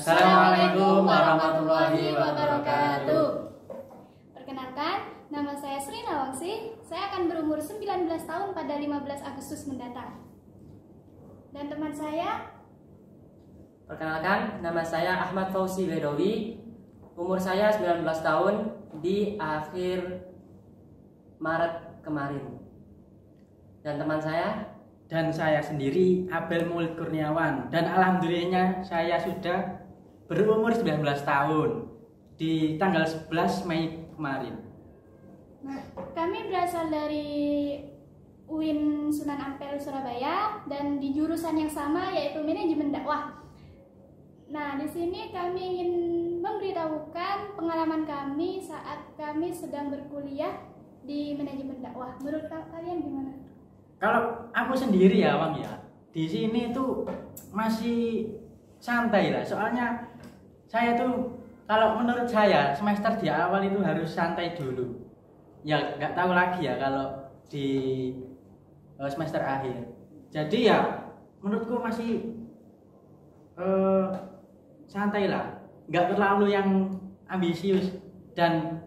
Assalamualaikum warahmatullahi wabarakatuh. Perkenalkan, nama saya Sri Nawangsi. Saya akan berumur 19 tahun pada 15 Agustus mendatang. Dan teman saya, Perkenalkan, nama saya Ahmad Fauzi Bedowi. Umur saya 19 tahun di akhir Maret kemarin. Dan teman saya, dan saya sendiri Abel Maulid Kurniawan, dan alhamdulillahnya saya sudah berumur 19 tahun di tanggal 11 Mei kemarin. kami berasal dari UIN Sunan Ampel Surabaya dan di jurusan yang sama yaitu manajemen dakwah. Nah, di sini kami ingin memberitahukan pengalaman kami saat kami sedang berkuliah di manajemen dakwah. Menurut kalian gimana? Kalau aku sendiri ya, Wang ya, di sini tuh masih santai lah. Soalnya saya tuh, kalau menurut saya semester di awal itu harus santai dulu. Ya nggak tahu lagi ya kalau di semester akhir. Jadi ya menurutku masih santai lah, nggak terlalu yang ambisius, dan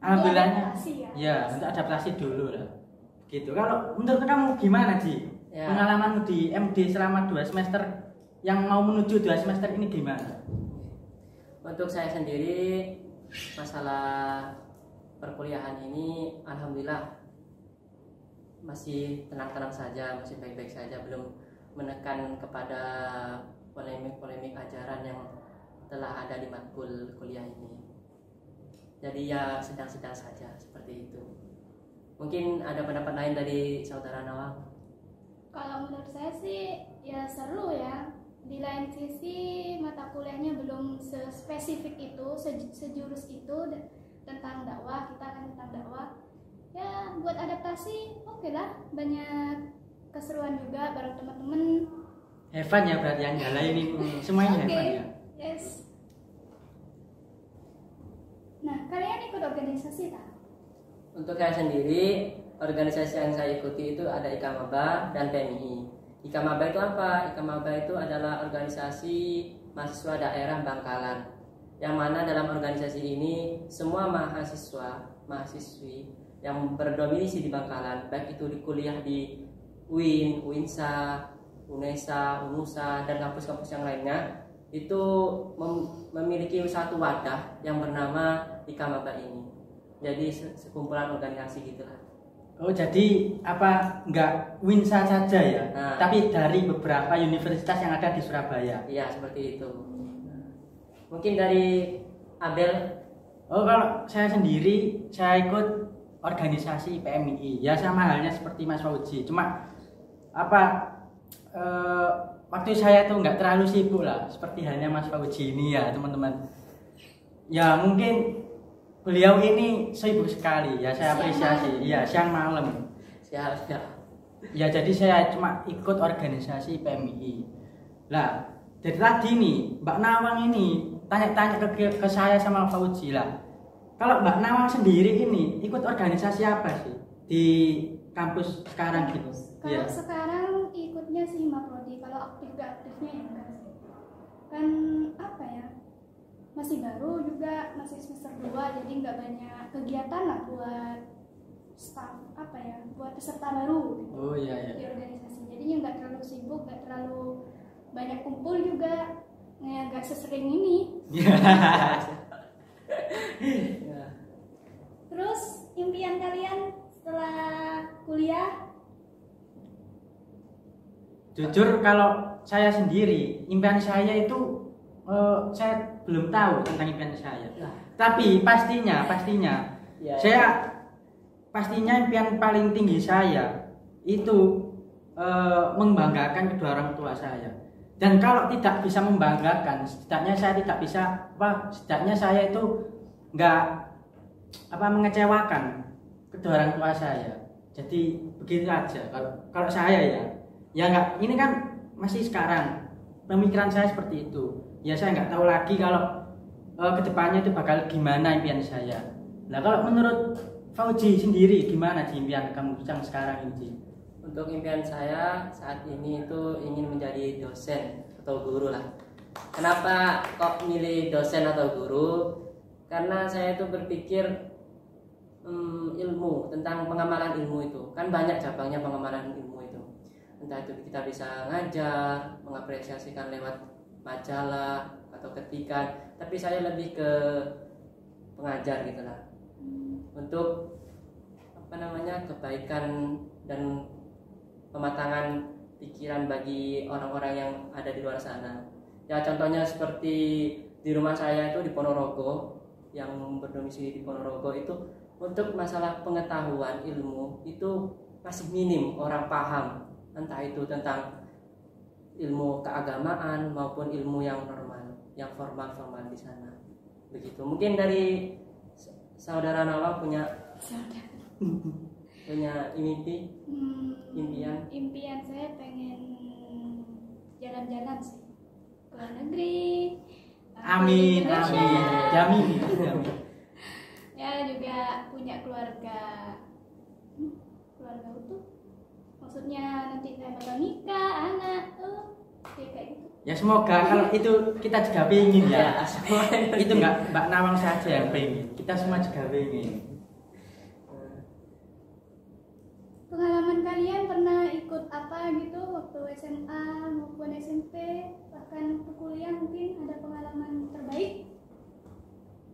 alhamdulillahnya ya untuk adaptasi dulu lah. Gitu. Kalau menurut kamu gimana Ji? Ya. Pengalamanmu di MD selama 2 semester yang mau menuju 2 semester ini gimana? untuk saya sendiri masalah perkuliahan ini alhamdulillah masih tenang-tenang saja, masih baik-baik saja, belum menekan kepada polemik-polemik ajaran yang telah ada di matkul kuliah ini. Jadi ya sedang-sedang saja seperti itu. Mungkin ada pendapat lain dari saudara Nawang? Kalau menurut saya sih ya seru ya. Di lain sisi mata kuliahnya belum sespesifik itu, sejurus itu tentang dakwah, kita kan tentang dakwah. Ya buat adaptasi oke lah, banyak keseruan juga bareng teman-teman. Heaven ya berarti yang nyalain ini semuanya Oke, heaven ya. yes. Nah, kalian ikut organisasi tak? Untuk saya sendiri, organisasi yang saya ikuti itu ada IKAMABA dan PMI. IKAMABA itu apa? IKAMABA itu adalah organisasi mahasiswa daerah Bangkalan, yang mana dalam organisasi ini semua mahasiswa, mahasiswi yang berdomisili di Bangkalan, baik itu di kuliah di UIN, UINSA, UNESA, UNUSA, dan kampus-kampus yang lainnya, itu memiliki satu wadah yang bernama IKAMABA ini. Jadi sekumpulan organisasi gitulah. Oh jadi apa enggak Winsa saja ya? Nah. Tapi dari beberapa universitas yang ada di Surabaya. Iya seperti itu. Mungkin dari Abel. Oh kalau saya sendiri saya ikut organisasi PMI. Ya sama halnya seperti Mas Fauzi. Cuma apa waktu saya tuh nggak terlalu sibuk lah. Seperti halnya Mas Fauzi ini ya teman-teman. Ya mungkin beliau ini sibuk sekali ya, saya apresiasi. Iya, siang malam. Siap. Ya jadi saya cuma ikut organisasi PMI. Lah, dari tadi nih Mbak Nawang ini tanya-tanya ke saya sama Fauzi lah. Kalau Mbak Nawang sendiri ini ikut organisasi apa sih di kampus sekarang gitu? Kalau sekarang ikutnya sih Maprodi, kalau aktifnya ya enggak sih. Kan apa ya? Masih baru juga, masih semester 2, jadi nggak banyak kegiatan lah buat staff buat peserta baru gitu. Oh iya. Di organisasi, jadinya nggak terlalu sibuk, nggak terlalu banyak kumpul juga, nggak sesering ini. Terus impian kalian setelah kuliah? Jujur kalau saya sendiri, impian saya itu saya belum tahu tentang impian saya. Tapi pastinya Ya. saya pastinya impian paling tinggi saya itu membanggakan kedua orang tua saya. Dan kalau tidak bisa membanggakan, setidaknya saya tidak bisa setidaknya saya itu nggak mengecewakan kedua orang tua saya. Jadi begitu aja kalau saya ya. Ya nggak, ini kan masih sekarang pemikiran saya seperti itu. Ya saya nggak tahu lagi kalau kedepannya itu bakal gimana impian saya. Nah kalau menurut Fauzi sendiri gimana sih impian kamu yang sekarang ini? Untuk impian saya saat ini itu ingin menjadi dosen atau guru lah. Kenapa kok milih dosen atau guru? Karena saya itu berpikir ilmu, tentang pengamalan ilmu itu kan banyak cabangnya pengamalan ilmu itu. Entah itu kita bisa ngajar, mengapresiasikan lewat majalah atau ketikan, tapi saya lebih ke pengajar gitulah, untuk kebaikan dan pematangan pikiran bagi orang-orang yang ada di luar sana. Ya contohnya seperti di rumah saya itu di Ponorogo, yang berdomisili di Ponorogo itu, untuk masalah pengetahuan ilmu itu masih minim orang paham, entah itu tentang ilmu keagamaan maupun ilmu yang normal, yang formal di sana. Begitu. Mungkin dari saudara Nawang punya mimpi, impian saya pengen jalan-jalan sih ke luar negeri. Amin, Indonesia. jamin. Ya juga punya keluarga utuh. Maksudnya nanti saya bakal nikah, anak, kayak gitu. Ya semoga, kalau itu kita juga pengen ya. semua Itu enggak Mbak Nawang saja yang pengen, kita semua juga pengen. Pengalaman kalian pernah ikut apa gitu waktu SMA maupun SMP, bahkan waktu kuliah mungkin ada pengalaman terbaik?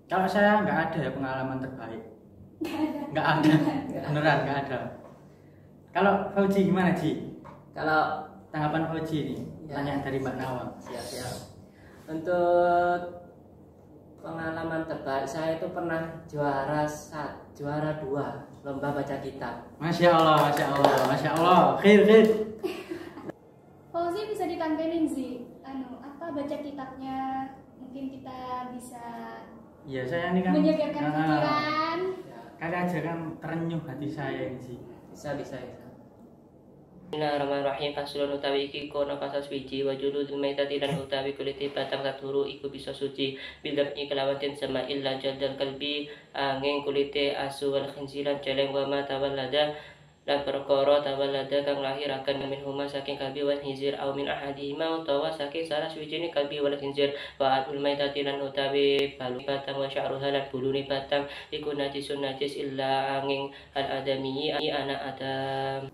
Kalau saya nggak ada ya pengalaman terbaik. Nggak ada. Beneran nggak ada. Kalau Fauji gimana Ji? Kalau Tanggapan Fauji nih, Ya. tanya dari Mbak Nawang. siap. Untuk pengalaman terbaik saya itu pernah juara 2 lomba baca kitab. Masya Allah. Khair. Fauzi bisa ditampilin sih, baca kitabnya, mungkin kita bisa Iya, saya ini kan menyegarkan pikiran. kali aja kan terenyuh hati saya ini Ji. Bisa. Bismillahirrahmanirrahim. Faslun utawi iki kono pasal suci wa juludul maitati lan utawi kuliti batang katuru iku bisa suci bildam kelawan ten sama illa jaldal kalbi angin kulite asu wal khinzilan celeng wa ma tawallada lan perkara tawallada kang lahiraken min huma saking kalbi wan hizir au min ahadihima utawa saking salah suwijine kalbi wal khinzir wa atul maitati lan utawi balu batang wa sya'ruha lan bulune batang iku najisun najis illa angin al adami anak adam.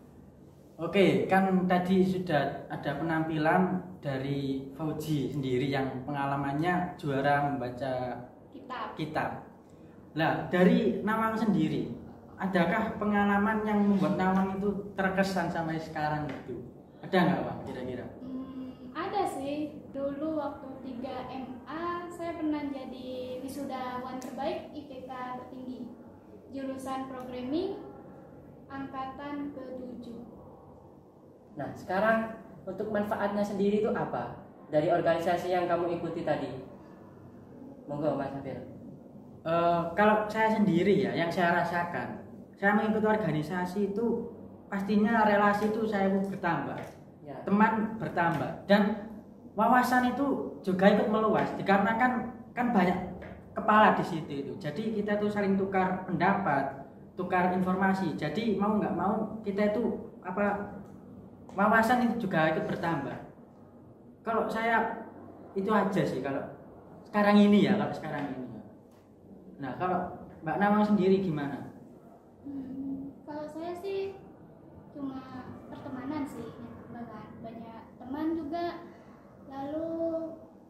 Oke, kan tadi sudah ada penampilan dari Fauji sendiri yang pengalamannya juara membaca kitab. Nah, dari Nawang sendiri, adakah pengalaman yang membuat Nawang itu terkesan sampai sekarang itu? Ada nggak Bang kira-kira? Ada sih. Dulu waktu 3 MA saya pernah jadi wisudawan terbaik IPK tertinggi. Jurusan programming angkatan ke-7. Nah, sekarang untuk manfaatnya sendiri itu apa? Dari organisasi yang kamu ikuti tadi. Monggo Mas Hafil. Kalau saya sendiri ya, yang saya rasakan, saya mengikuti organisasi itu pastinya relasi itu saya bertambah, Ya. teman bertambah, dan wawasan itu juga ikut meluas. Dikarenakan kan banyak kepala di situ itu, jadi kita tuh saling tukar pendapat, tukar informasi. Jadi mau nggak mau kita itu wawasan itu juga ikut bertambah. Kalau saya itu aja sih kalau sekarang ini. Nah, kalau Mbak Nawang sendiri gimana? Kalau saya sih cuma pertemanan sih, banyak teman juga. Lalu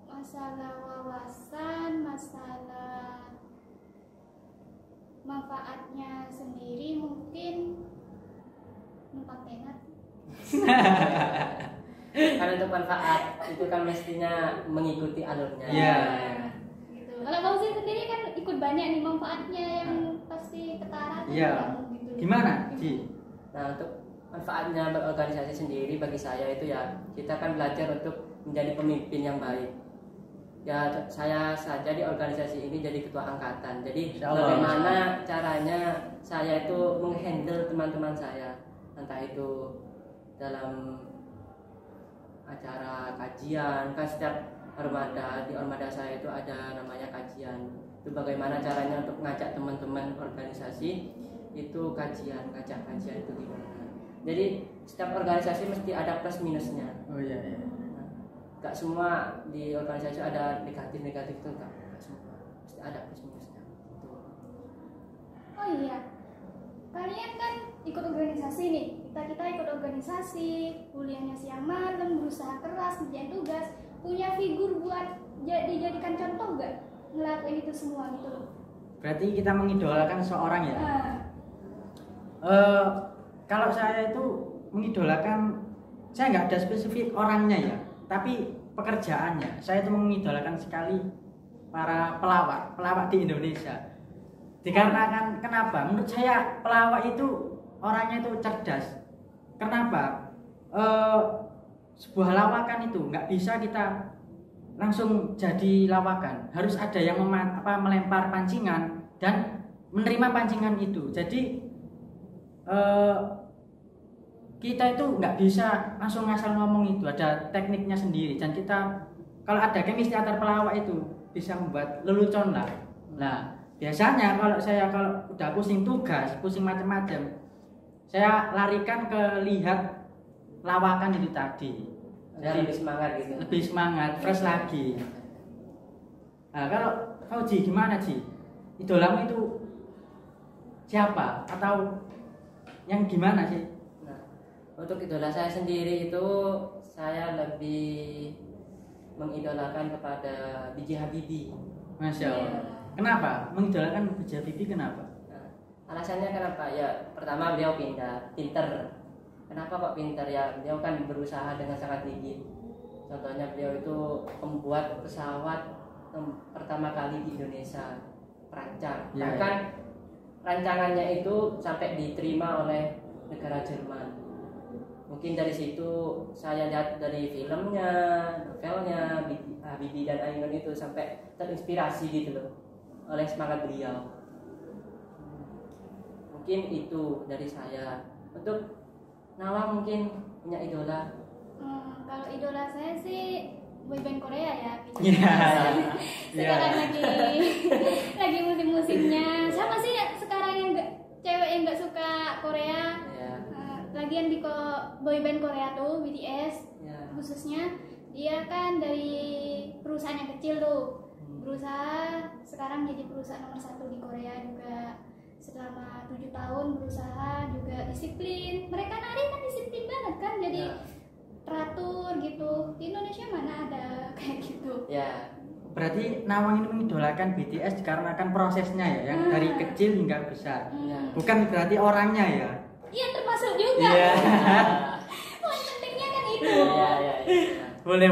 masalah wawasan, masalah manfaatnya sendiri mungkin numpang tenat. Karena untuk manfaat itu kan mestinya mengikuti alurnya. Iya. Gitu. Kalau Fauzi sendiri kan ikut banyak nih manfaatnya yang pasti ketara. Iya. Gitu. Gimana, Ji? Nah, untuk manfaatnya berorganisasi sendiri bagi saya itu ya kita kan belajar untuk menjadi pemimpin yang baik. Ya saya saja di organisasi ini jadi ketua angkatan. Jadi Insyaallah. bagaimana caranya saya itu menghandle teman-teman saya, entah itu dalam acara kajian, kan setiap di armada saya itu ada namanya kajian. Itu bagaimana caranya untuk ngajak teman-teman organisasi itu ngajak kajian itu gimana. Jadi setiap organisasi mesti ada plus minusnya. Oh iya. Gak semua di organisasi ada negatif itu, gak semua, pasti ada plus minusnya. Oh iya, kalian kan ikut organisasi nih, kita ikut organisasi, kuliahnya siang malam, berusaha keras, kerjain tugas, punya figur buat dijadikan contoh gak ngelakuin itu semua gitu loh? Berarti kita mengidolakan seorang ya? Kalau saya itu mengidolakan, saya nggak ada spesifik orangnya ya, tapi pekerjaannya. Saya itu mengidolakan sekali para pelawak di Indonesia. Dikarenakan kenapa? Menurut saya pelawak itu orangnya itu cerdas. Kenapa? Sebuah lawakan itu nggak bisa kita langsung jadi lawakan. Harus ada yang melempar pancingan dan menerima pancingan itu. Jadi kita itu nggak bisa langsung ngasal ngomong, itu ada tekniknya sendiri, dan kita kalau ada chemistry antar pelawak itu bisa membuat lelucon lah. Nah biasanya kalau udah pusing tugas, pusing macam-macam, saya larikan ke lihat lawakan itu tadi. Jadi lebih semangat gitu. Lebih semangat, fresh lagi. Nah kalau kau Ji, gimana Ji? Idolamu itu siapa? Atau yang gimana sih? Untuk idola saya sendiri itu saya lebih mengidolakan kepada B.J. Habibie. Masya Allah. Kenapa? Mengidolakan B.J. Habibie kenapa? Nah, alasannya kenapa? Ya pertama beliau pinter. Kenapa kok pinter? Ya beliau kan berusaha dengan sangat gigih. Contohnya beliau itu membuat pesawat pertama kali di Indonesia, perancang. Ya, Bahkan rancangannya itu sampai diterima oleh negara Jerman. Mungkin dari situ saya lihat dari filmnya, novelnya Habibie dan Ainun itu sampai terinspirasi gitu loh oleh semangat beliau. Mungkin itu dari saya. Untuk Nawa mungkin punya idola? Kalau idola saya sih boyband Korea ya. Iya. Sekarang lagi musim-musimnya. Sama sih sekarang yang cewek yang nggak suka Korea. Lagian di boyband Korea tuh BTS khususnya, dia kan dari perusahaan yang kecil tuh berusaha sekarang jadi perusahaan nomor 1 di Korea juga. Selama 7 tahun berusaha juga disiplin. Mereka nari kan disiplin banget kan, jadi teratur gitu. Di Indonesia mana ada kayak gitu? Ya. Berarti Nawang ini mengidolakan BTS dikarenakan prosesnya ya, yang dari kecil hingga besar. Bukan berarti orangnya ya. Iya termasuk juga. Iya. Poin pentingnya kan itu. Iya. Boleh.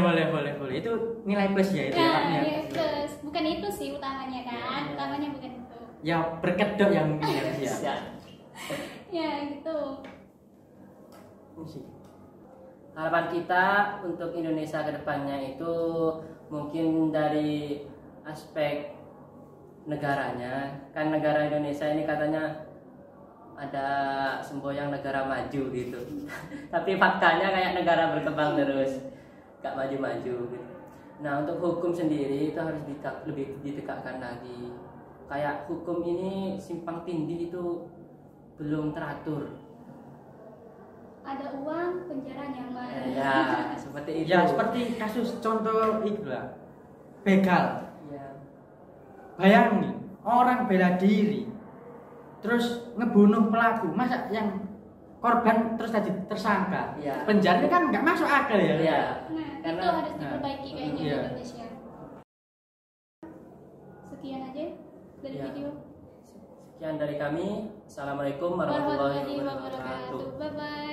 Itu nilai plus ya itu. Nilai plus. Bukan itu sih utamanya kan. Utamanya bukan itu. Ya berkedok yang mungkin ya. Ya gitu. Harapan kita untuk Indonesia ke depannya itu mungkin dari aspek negaranya. Kan negara Indonesia ini katanya ada semboyan negara maju gitu. Tapi faktanya kayak negara berkembang terus, gak maju-maju gitu. Nah untuk hukum sendiri itu harus lebih ditegakkan lagi. Kayak hukum ini simpang tindih itu belum teratur. Ada uang, penjara nyaman. Ya seperti itu. Ya seperti kasus contoh itu lah, begal. Ya. Bayangin orang bela diri terus ngebunuh pelaku, masa yang korban terus tadi tersangka, penjara kan nggak masuk akal ya. Nah karena itu harus diperbaiki kayaknya di Indonesia. Sekian aja dari video. Sekian dari kami. Assalamualaikum warahmatullahi wabarakatuh. Bye bye.